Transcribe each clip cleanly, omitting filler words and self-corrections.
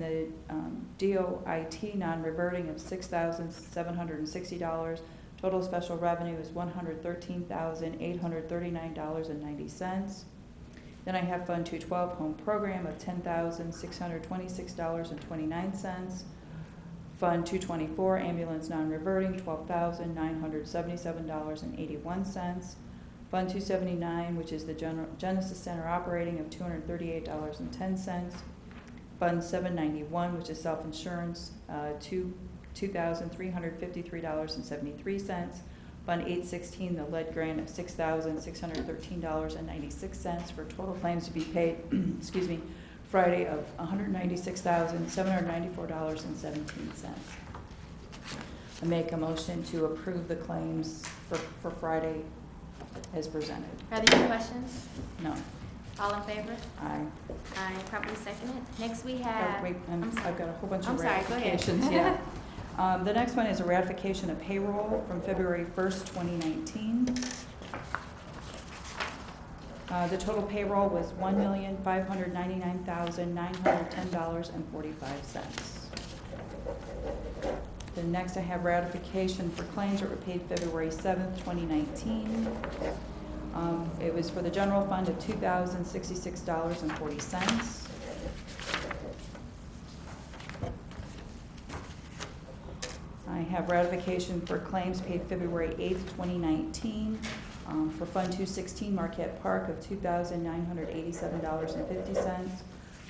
and the DOIT non-reverting of $6,760. Total special revenue is $113,839.90. Then I have Fund 212 home program of $10,626.29. Fund 224 ambulance non-reverting $12,977.81. Fund 279, which is the Genesis Center operating of $238.10. Fund 791, which is self-insurance, $2,353.73. Fund 816, the lead grant of $6,613.96 for total claims to be paid, excuse me, Friday of $196,794.17. I make a motion to approve the claims for Friday as presented. Are there any questions? No. All in favor? Aye. Aye. Properly seconded. Next we have. Oh, wait, I've got a whole bunch I'm of sorry, go ahead. ratifications. Yeah. The next one is a ratification of payroll from February 1st, 2019. The total payroll was $1,599,910.45. Then next I have ratification for claims that were paid February 7th, 2019. It was for the general fund of $2,066.40. I have ratification for claims paid February 8th, 2019. For Fund 216 Marquette Park of $2,987.50.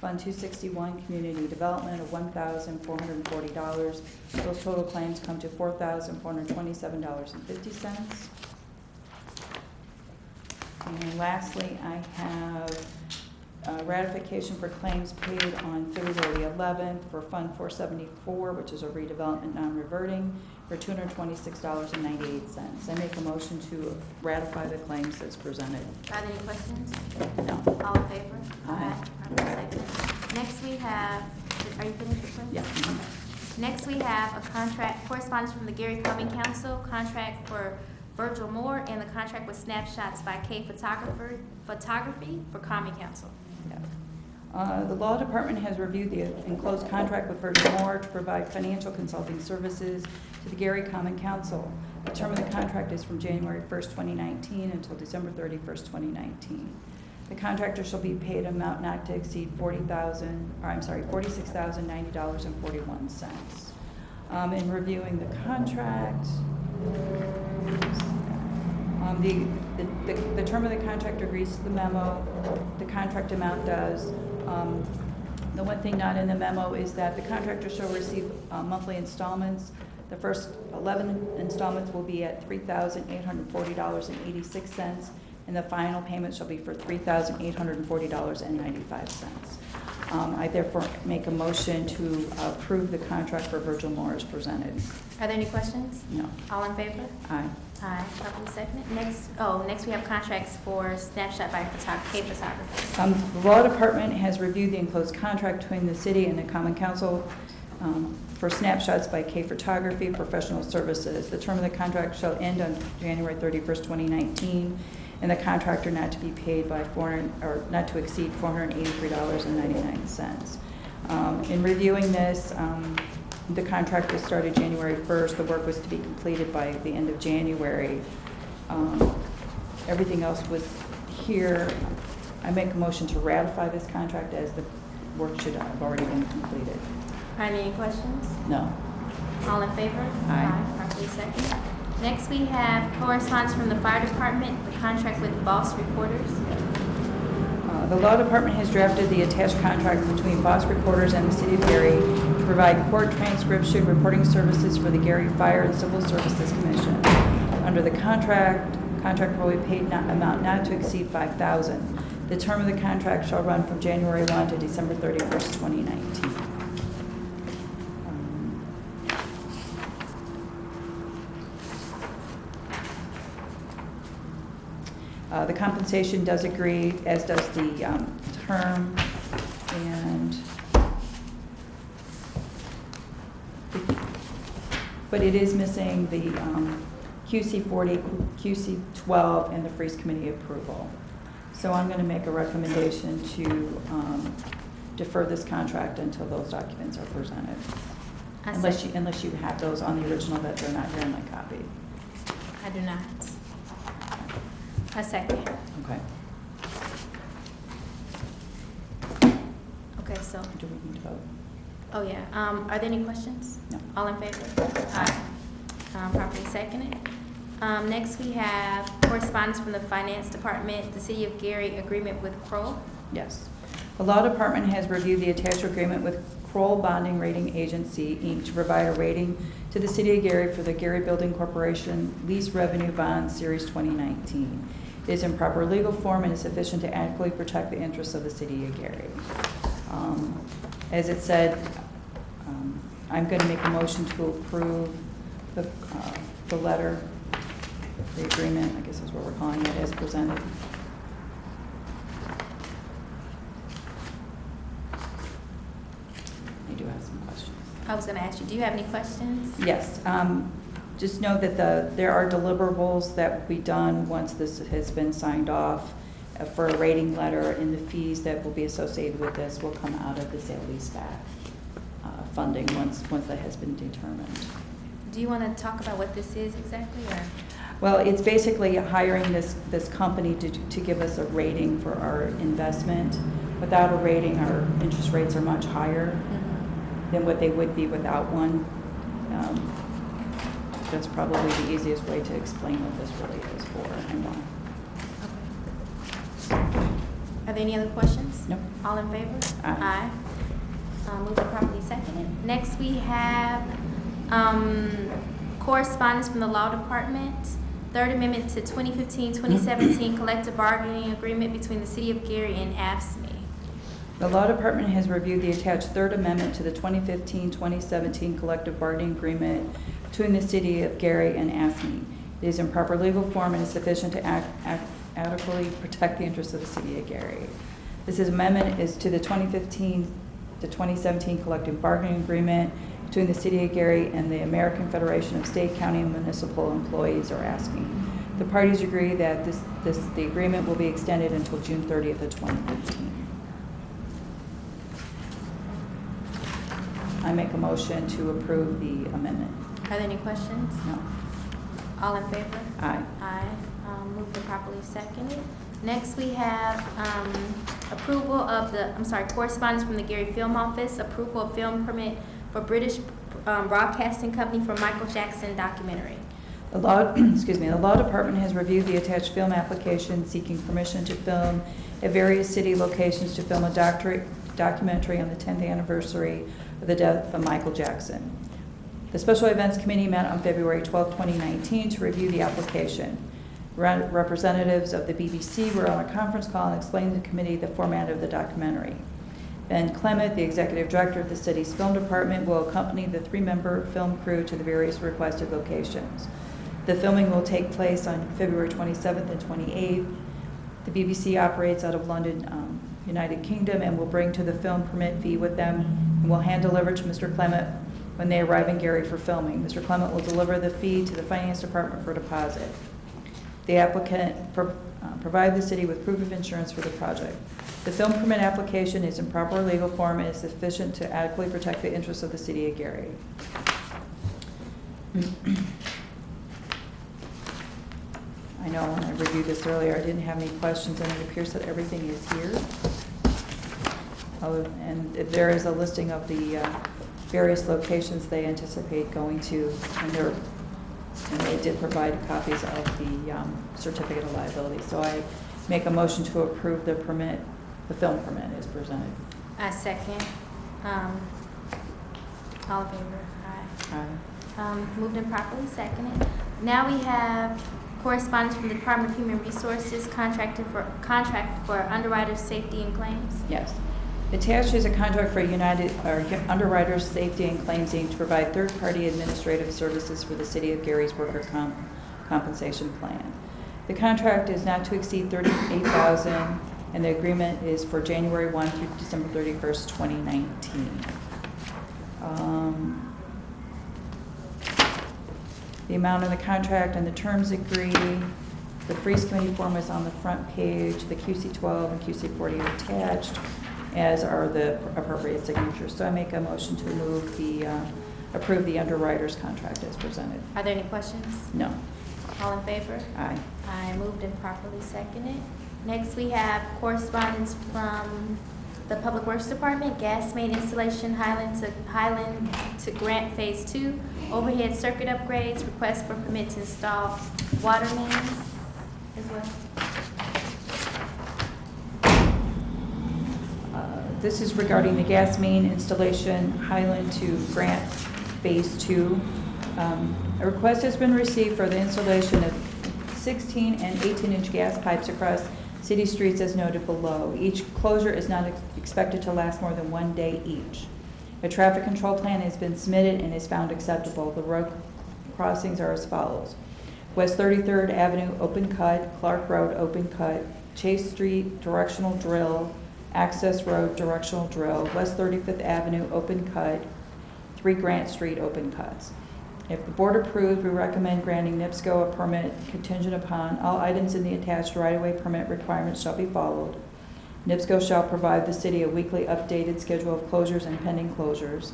Fund 261 Community Development of $1,440. Those total claims come to $4,427.50. And lastly, I have ratification for claims paid on February 11th for Fund 474, which is a redevelopment non-reverting, for $226.98. I make a motion to ratify the claims as presented. Are there any questions? No. All in favor? Aye. Properly seconded. Next we have, are you finished with claims? Yeah. Okay. Next we have a contract, correspondence from the Gary Common Council, contract for Virgil Moore, and the contract with Snapshots by K Photography for Common Council. Yeah. The Law Department has reviewed the enclosed contract with Virgil Moore to provide financial consulting services to the Gary Common Council. The term of the contract is from January 1st, 2019 until December 31st, 2019. The contractor shall be paid amount not to exceed $46,090.41. In reviewing the contract, the term of the contract agrees to the memo. The contract amount does. The one thing not in the memo is that the contractor shall receive monthly installments. The first 11 installments will be at $3,840.86, and the final payment shall be for $3,840.95. I therefore make a motion to approve the contract for Virgil Moore as presented. Are there any questions? No. All in favor? Aye. Aye. Properly seconded. Next we have contracts for Snapshot by K Photography. The Law Department has reviewed the enclosed contract between the city and the Common Council for Snapshots by K Photography professional services. The term of the contract shall end on January 31st, 2019, and the contractor not to be paid by not to exceed $483.99. In reviewing this, the contract was started January 1st. The work was to be completed by the end of January. Everything else was here. I make a motion to ratify this contract as the work should have already been completed. Are there any questions? No. All in favor? Aye. Properly seconded. Next we have correspondence from the fire department, the contract with Boss Reporters. The Law Department has drafted the attached contract between Boss Reporters and the City of Gary to provide court transcription reporting services for the Gary Fire and Civil Services Commission. Under the contract will be paid amount not to exceed $5,000. The term of the contract shall run from January 1 to December 31st, 2019. The compensation does agree, as does the term, but it is missing the QC40, QC12, and the Freeze Committee approval. So I'm going to make a recommendation to defer this contract until those documents are presented. I Unless second. you have those on the original that they're not here in my copy. I do not. A second. Okay. Okay, so, Do we need to vote? oh yeah, are there any questions? No. All in favor? Aye. Properly seconded. Next we have correspondence from the Finance Department, the City of Gary agreement with Kroll. Yes. The Law Department has reviewed the attached agreement with Kroll Bonding Rating Agency, Inc. to provide a rating to the City of Gary for the Gary Building Corporation Lease Revenue Bond Series 2019. It is in proper legal form and is sufficient to adequately protect the interests of the City of Gary. As it said, I'm going to make a motion to approve the letter, the agreement, I guess is what we're calling it, as presented. I do have some questions. I was gonna ask you, do you have any questions? Yes, just know that there are deliverables that will be done once this has been signed off for a rating letter, and the fees that will be associated with this will come out of the sale leaseback funding once that has been determined. Do you wanna talk about what this is exactly, or? Well, it's basically hiring this company to give us a rating for our investment. Without a rating, our interest rates are much higher than what they would be without one. That's probably the easiest way to explain what this really is for and why. Okay. Are there any other questions? Nope. All in favor? Aye. Moved and properly seconded. Next, we have correspondence from the Law Department. Third Amendment to 2015-2017 Collective Bargaining Agreement between the City of Gary and AFSCME. The Law Department has reviewed the attached Third Amendment to the 2015-2017 Collective Bargaining Agreement between the City of Gary and AFSCME. It is in proper legal form and is sufficient to adequately protect the interests of the City of Gary. This amendment is to the 2015-2017 Collective Bargaining Agreement between the City of Gary and the American Federation of State, County, and Municipal Employees, or AFSCME. The parties agree that the agreement will be extended until June 30th of 2015. I make a motion to approve the amendment. Are there any questions? No. All in favor? Aye. Aye. Moved and properly seconded. Next, we have approval of correspondence from the Gary Film Office, approval of film permit for British Broadcasting Company for Michael Jackson documentary. The Law Department has reviewed the attached film application seeking permission to film at various city locations to film a documentary on the 10th anniversary of the death of Michael Jackson. The Special Events Committee met on February 12, 2019 to review the application. Representatives of the BBC were on a conference call and explained to the committee the format of the documentary. Ben Clement, the executive director of the city's film department, will accompany the 3-member film crew to the various requested locations. The filming will take place on February 27th and 28th. The BBC operates out of London, United Kingdom, and will bring to the film permit fee with them and will hand deliver to Mr. Clement when they arrive in Gary for filming. Mr. Clement will deliver the fee to the finance department for deposit. The applicant provide the city with proof of insurance for the project. The film permit application is in proper legal form and is sufficient to adequately protect the interests of the City of Gary. I know when I reviewed this earlier, I didn't have any questions, and it appears that everything is here. Oh, and there is a listing of the various locations they anticipate going to, and they did provide copies of the certificate of liability. So I make a motion to approve the permit, the film permit is presented. I second. All in favor? Aye. Aye. Moved and properly seconded. Now we have correspondence from the Department of Human Resources, contract for underwriters' safety and claims. Yes. Attached is a contract for Underwriters Safety and Claims, Inc. to provide third-party administrative services for the City of Gary's worker compensation plan. The contract is not to exceed $38,000, and the agreement is for January 1 through December 31st, 2019. The amount of the contract and the terms agree. The Freeze Committee form is on the front page. The QC-12 and QC-40 are attached. as are the appropriate signatures. So I make a motion to move approve the underwriter's contract as presented. Are there any questions? No. All in favor? Aye. I moved and properly seconded. Next, we have correspondence from the Public Works Department, gas main installation, Highland to Grant Phase 2, overhead circuit upgrades, request for permit to install water mains as well. This is regarding the gas main installation, Highland to Grant Phase 2. A request has been received for the installation of 16 and 18-inch gas pipes across city streets as noted below. Each closure is not expected to last more than 1 day each. A traffic control plan has been submitted and is found acceptable. The road crossings are as follows. West 33rd Avenue, open cut. Clark Road, open cut. Chase Street, directional drill. Access Road, directional drill. West 35th Avenue, open cut. 3 Grant Street, open cuts. If the board approves, we recommend granting NIPSCO a permit contingent upon all items in the attached right-of-way permit requirements shall be followed. NIPSCO shall provide the city a weekly updated schedule of closures and pending closures.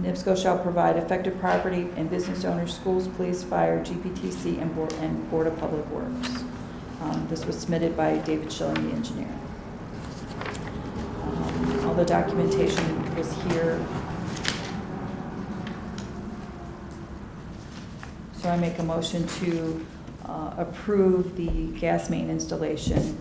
NIPSCO shall provide affected property and business owners, schools, police, fire, GPTC, and Board of Public Works. This was submitted by David Schilling, the engineer. All the documentation was here. So I make a motion to approve the gas main installation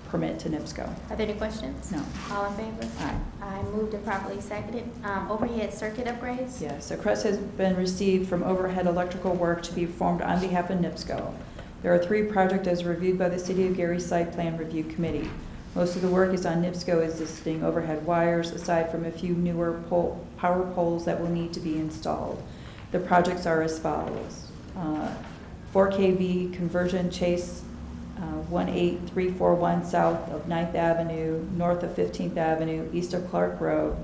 permit to NIPSCO. Are there any questions? No. All in favor? Aye. I moved and properly seconded. Overhead circuit upgrades? Yes, a request has been received from overhead electrical work to be performed on behalf of NIPSCO. There are 3 projects as reviewed by the City of Gary Site Plan Review Committee. Most of the work is on NIPSCO existing overhead wires, aside from a few newer power poles that will need to be installed. The projects are as follows. 4 kV conversion Chase 18341 south of 9th Avenue, north of 15th Avenue, east of Clark Road,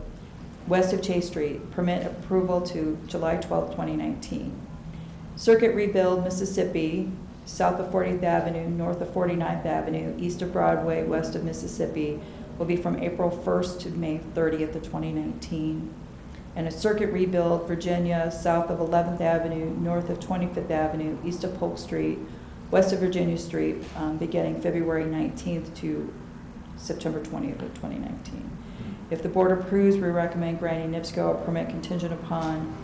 west of Chase Street. Permit approval to July 12, 2019. Circuit rebuild Mississippi, south of 40th Avenue, north of 49th Avenue, east of Broadway, west of Mississippi, will be from April 1st to May 30th of 2019. And a circuit rebuild Virginia, south of 11th Avenue, north of 25th Avenue, east of Polk Street, west of Virginia Street, beginning February 19th to September 20th of 2019. If the board approves, we recommend granting NIPSCO a permit contingent upon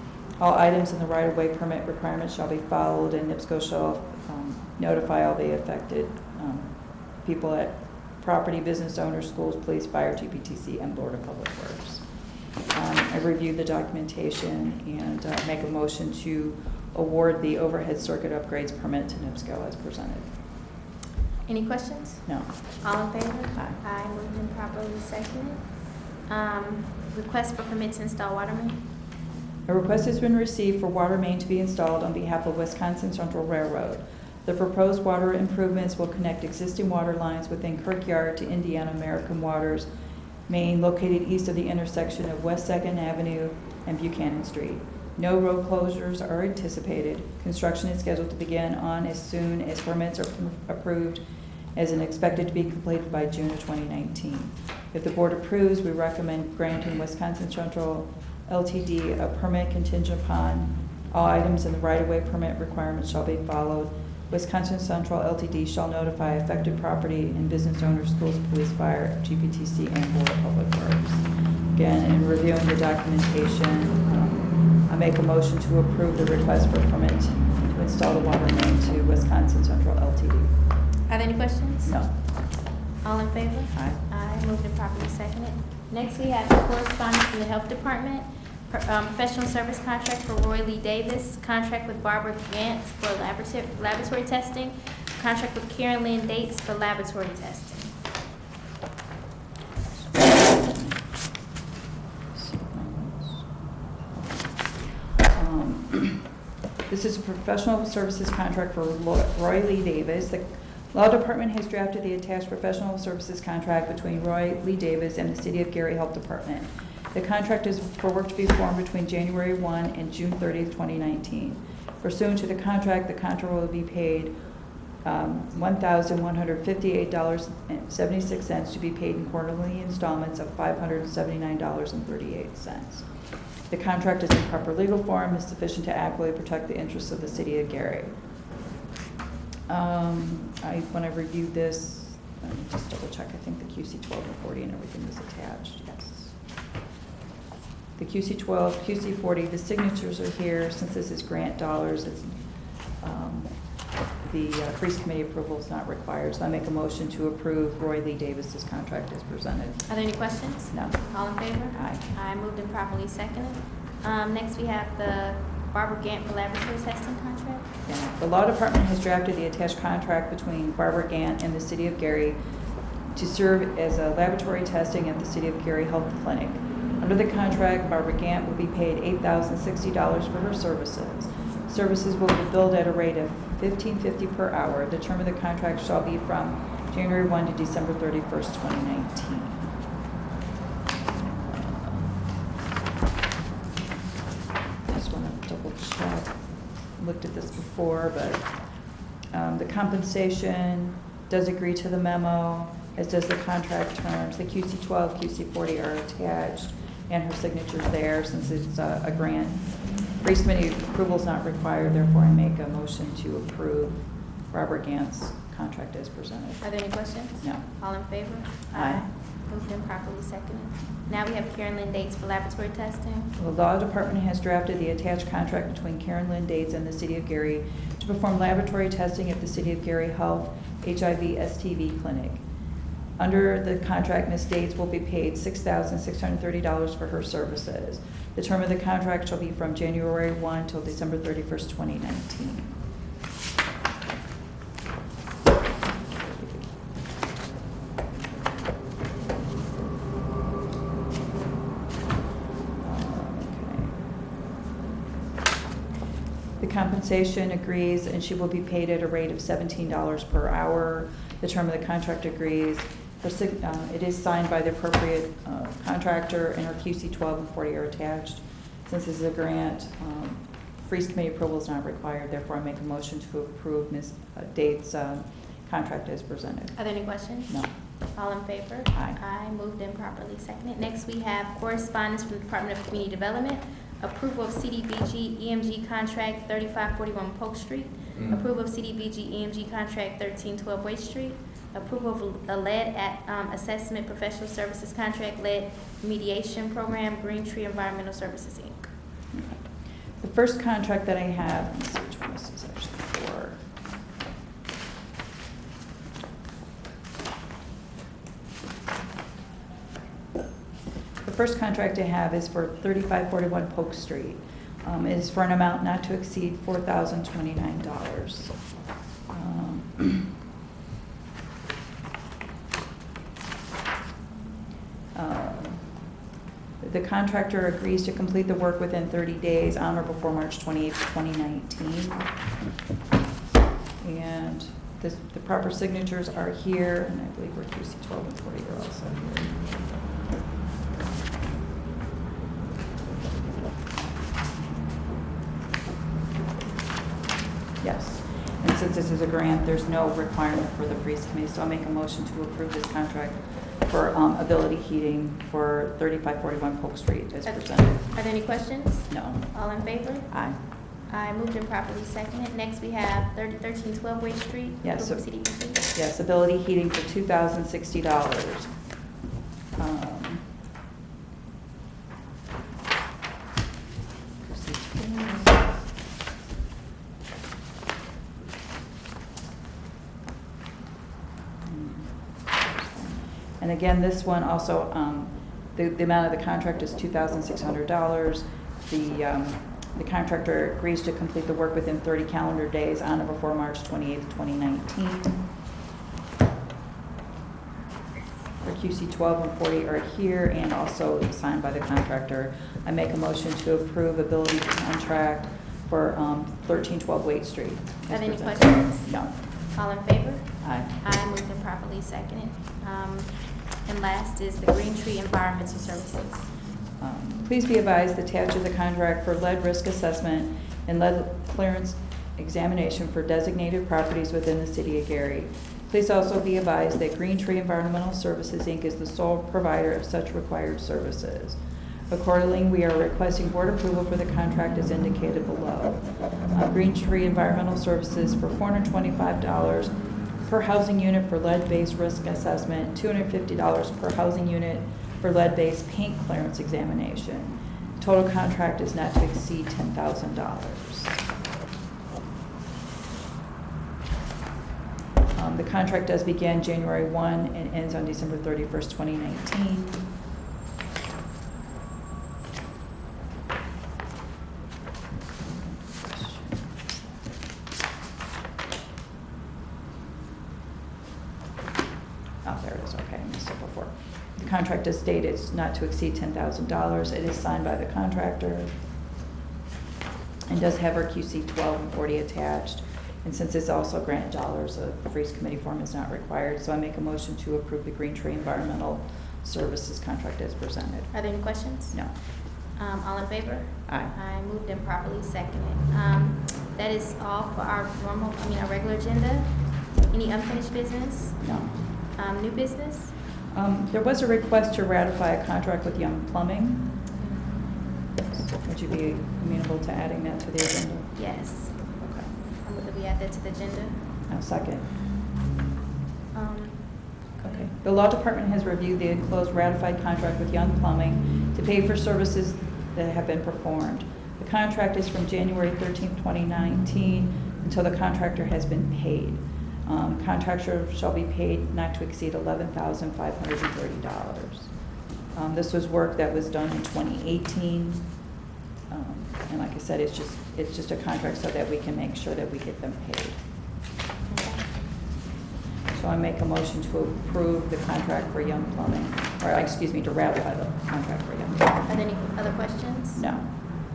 all items in the right-of-way permit requirements shall be followed, and NIPSCO shall notify all the affected people at property, business owners, schools, police, fire, GPTC, and Board of Public Works. I reviewed the documentation and make a motion to award the overhead circuit upgrades permit to NIPSCO as presented. Any questions? No. All in favor? Aye. I moved and properly seconded. Request for permit to install water main? A request has been received for water main to be installed on behalf of Wisconsin Central Railroad. The proposed water improvements will connect existing water lines within Kirkyard to Indiana American Water's main located east of the intersection of West 2nd Avenue and Buchanan Street. No road closures are anticipated. Construction is scheduled to begin on as soon as permits are approved, as and expected to be completed by June of 2019. If the board approves, we recommend granting Wisconsin Central LTD a permit contingent upon all items in the right-of-way permit requirements shall be followed. Wisconsin Central LTD shall notify affected property and business owners, schools, police, fire, GPTC, and Board of Public Works. Again, in reviewing the documentation, I make a motion to approve the request for permit to install the water main to Wisconsin Central LTD. Are there any questions? No. All in favor? Aye. I moved and properly seconded. Next, we have the correspondence from the Health Department. Professional service contract for Roy Lee Davis, contract with Barbara Gantz for laboratory testing, contract with Karen Lynn Dates for laboratory testing. This is a professional services contract for Roy Lee Davis. The Law Department has drafted the attached professional services contract between Roy Lee Davis and the City of Gary Health Department. The contract is for work to be performed between January 1 and June 30th, 2019. Pursuant to the contract will be paid $1,158.76 to be paid in quarterly installments of $579.38. The contract is in proper legal form and is sufficient to adequately protect the interests of the city of Gary. When I reviewed this, let me just double check, I think the QC 12 and 40 and everything is attached, yes. The QC 12, QC 40, the signatures are here. Since this is grant dollars, it's, the Freeze Committee approval is not required. So I make a motion to approve Roy Lee Davis's contract as presented. Are there any questions? No. All in favor? Aye. Aye, moved and properly seconded. Next, we have the Barbara Gant for laboratory testing contract. Yeah. The Law Department has drafted the attached contract between Barbara Gant and the City of Gary to serve as a laboratory testing at the City of Gary Health Clinic. Under the contract, Barbara Gant will be paid $8,060 for her services. Services will be billed at a rate of $15.50 per hour. The term of the contract shall be from January 1 to December 31st, 2019. Just want to double check. Looked at this before, but the compensation does agree to the memo, as does the contract terms. The QC 12, QC 40 are attached, and her signature's there since it's a grant. Freeze Committee approval is not required, therefore I make a motion to approve Robert Gant's contract as presented. Are there any questions? No. All in favor? Aye. Moved and properly seconded. Now we have Karen Lynn Dates for laboratory testing. The Law Department has drafted the attached contract between Karen Lynn Dates and the City of Gary to perform laboratory testing at the City of Gary Health HIV/STD Clinic. Under the contract, Ms. Dates will be paid $6,630 for her services. The term of the contract shall be from January 1 till December 31st, 2019. The compensation agrees, and she will be paid at a rate of $17 per hour. The term of the contract agrees. It is signed by the appropriate contractor, and her QC 12 and 40 are attached. Since this is a grant, Freeze Committee approval is not required. Therefore, I make a motion to approve Ms. Dates' contract as presented. Are there any questions? No. All in favor? Aye. Aye, moved and properly seconded. Next, we have correspondence from the Department of Community Development. Approval of CDBG EMG contract 3541 Polk Street. Approval of CDBG EMG contract 1312 Waite Street. Approval of a lead assessment professional services contract, lead mediation program, Green Tree Environmental Services, Inc. The first contract that I have, let me see which one this is actually for. The first contract I have is for 3541 Polk Street. It is for an amount not to exceed $4,029. The contractor agrees to complete the work within 30 days on or before March 28, 2019. And the proper signatures are here, and I believe we're QC 12 and 40 are also here. Yes. And since this is a grant, there's no requirement for the Freeze Committee, so I'll make a motion to approve this contract for Ability Heating for 3541 Polk Street as presented. Are there any questions? No. All in favor? Aye. Aye, moved and properly seconded. Next, we have 1312 Waite Street. Yes, Approval of CDBG. Yes, Ability Heating for $2,060. And again, this one also, the amount of the contract is $2,600. The contractor agrees to complete the work within 30 calendar days on or before March 28th, 2019. For QC 12 and 40 are here and also signed by the contractor. I make a motion to approve Ability contract for 1312 Waite Street. Are there any questions? No. All in favor? Aye. Aye, moved and properly seconded. And last is the Green Tree Environmental Services. Please be advised, attached is a contract for lead risk assessment and lead clearance examination for designated properties within the city of Gary. Please also be advised that Green Tree Environmental Services, Inc. is the sole provider of such required services. Accordingly, we are requesting board approval for the contract as indicated below. Green Tree Environmental Services for $425 per housing unit for lead-based risk assessment, $250 per housing unit for lead-based paint clearance examination. Total contract is not to exceed $10,000. The contract does begin January 1 and ends on December 31st, 2019. Oh, there it is. Okay, I missed it before. The contract is stated it's not to exceed $10,000. It is signed by the contractor and does have our QC 12 and 40 attached. And since it's also grant dollars, a freeze committee form is not required. So I make a motion to approve the Green Tree Environmental Services contract as presented. Are there any questions? No. All in favor? Aye. I moved and properly seconded. That is all for our our regular agenda. Any unfinished business? No. New business? There was a request to ratify a contract with Young Plumbing. Would you be amenable to adding that to the agenda? Yes. Okay. I move that we add that to the agenda. I'll second. Um, Okay. The Law Department has reviewed the enclosed ratified contract with Young Plumbing to pay for services that have been performed. The contract is from January 13th, 2019 until the contractor has been paid. Contractor shall be paid not to exceed $11,530. This was work that was done in 2018. And like I said, it's just a contract so that we can make sure that we get them paid. So I make a motion to approve the contract for Young Plumbing, or excuse me, to ratify the contract for Young Plumbing. Are there any other questions? No.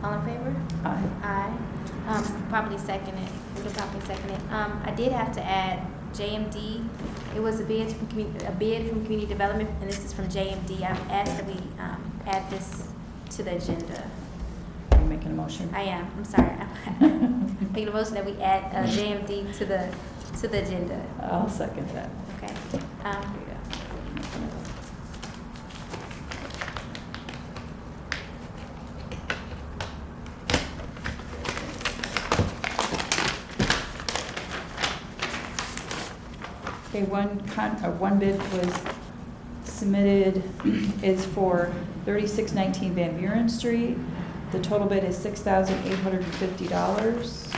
All in favor? Aye. Aye. Properly seconded. Moved and properly seconded. I did have to add JMD. It was a bid from community development, and this is from JMD. I've asked that we add this to the agenda. Are you making a motion? I am. I'm sorry. I'm making a motion that we add JMD to the agenda. I'll second that. Okay. Okay, one bid was submitted, is for 3619 Van Buren Street. The total bid is $6,850.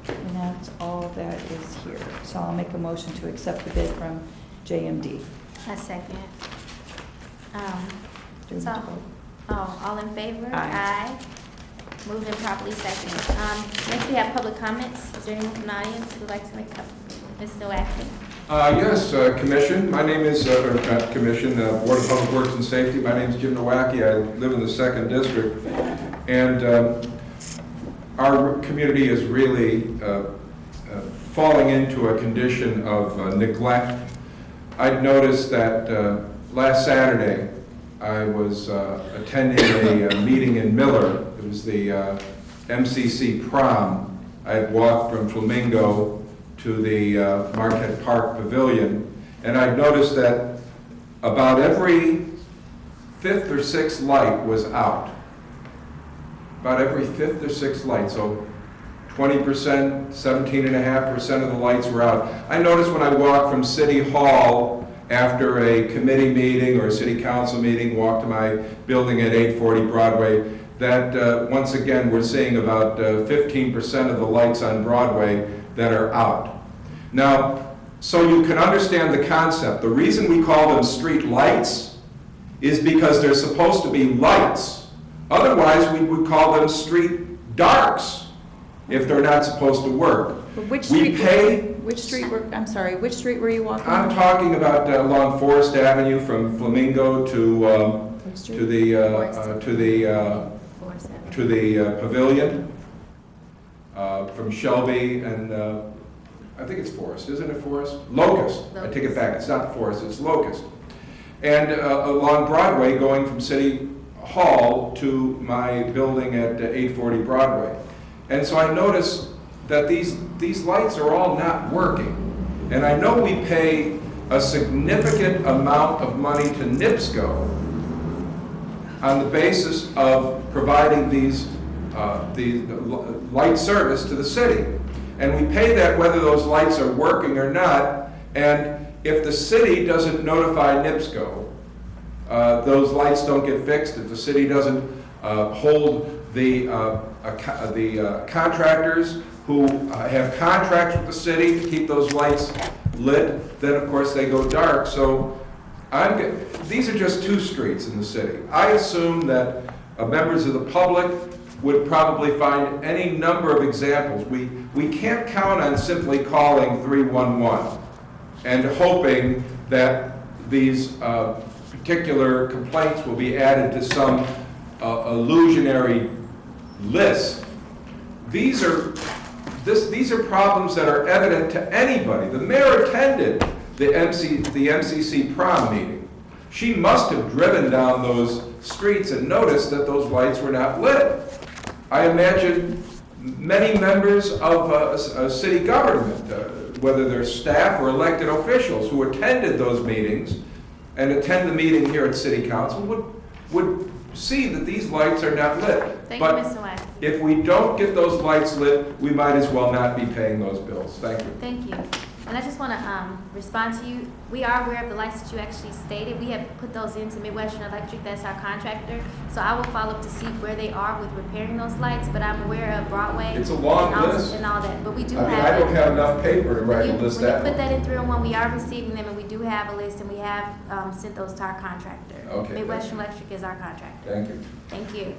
And that's all that is here. So I'll make a motion to accept the bid from JMD. A second. Do we So, have to vote? all in favor? Aye. Moved and properly seconded. Next we have public comments. Is there anyone from the audience who would like to make a comment? Ms. Nowacki? Yes, Commission. My name is, not Commission, Board of Public Works and Safety. My name is Jim Nowacki. I live in the 2nd District. And our community is really falling into a condition of neglect. I'd noticed that last Saturday I was attending a meeting in Miller. It was the MCC prom. I had walked from Flamingo to the Marquette Park Pavilion, and I noticed that about every 5th or 6th light was out. About every 5th or 6th light, so 20%, 17.5% of the lights were out. I noticed when I walked from City Hall after a committee meeting or a city council meeting, walked to my building at 840 Broadway, that once again we're seeing about 15% of the lights on Broadway that are out. Now, so you can understand the concept. The reason we call them street lights is because they're supposed to be lights. Otherwise, we would call them street darks if they're not supposed to work. Which street I'm sorry, which street were you walking I'm on? talking about along Forest Avenue from Flamingo to the Pavilion, from Shelby and I think it's Forest, isn't it Forest? Locust. I take it back. It's not Forest. It's Locust. And along Broadway, going from City Hall to my building at 840 Broadway. And so I noticed that these lights are all not working. And I know we pay a significant amount of money to NIPSCO on the basis of providing the light service to the city. And we pay that whether those lights are working or not, and if the city doesn't notify NIPSCO, those lights don't get fixed. If the city doesn't hold the contractors who have contracts with the city to keep those lights lit, then of course they go dark. So these are just 2 streets in the city. I assume that members of the public would probably find any number of examples. We can't count on simply calling 311 and hoping that these particular complaints will be added to some illusionary list. These are problems that are evident to anybody. The mayor attended the MCC prom meeting. She must have driven down those streets and noticed that those lights were not lit. I imagine many members of city government, whether they're staff or elected officials who attended those meetings and attend the meeting here at City Council would see that these lights are not lit. Thank you, Mr. Wack. If we don't get those lights lit, we might as well not be paying those bills. Thank you. Thank you. And I just want to respond to you. We are aware of the lights that you actually stated. We have put those into Midwestern Electric, that's our contractor. So I will follow up to see where they are with repairing those lights, but I'm aware of Broadway. It's a long list. And all that, but we do I mean, have. I don't have enough paper to write a list When that you put long. that in 301, we are receiving them, and we do have a list, and we have sent those to our contractor. Okay, Midwestern Electric is our contractor. Thank you. Thank you.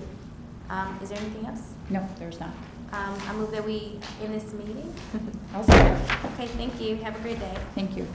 Is there anything else? No, there's not. I move that we end this meeting. I'll second. Okay, thank you. Have a great day. Thank you.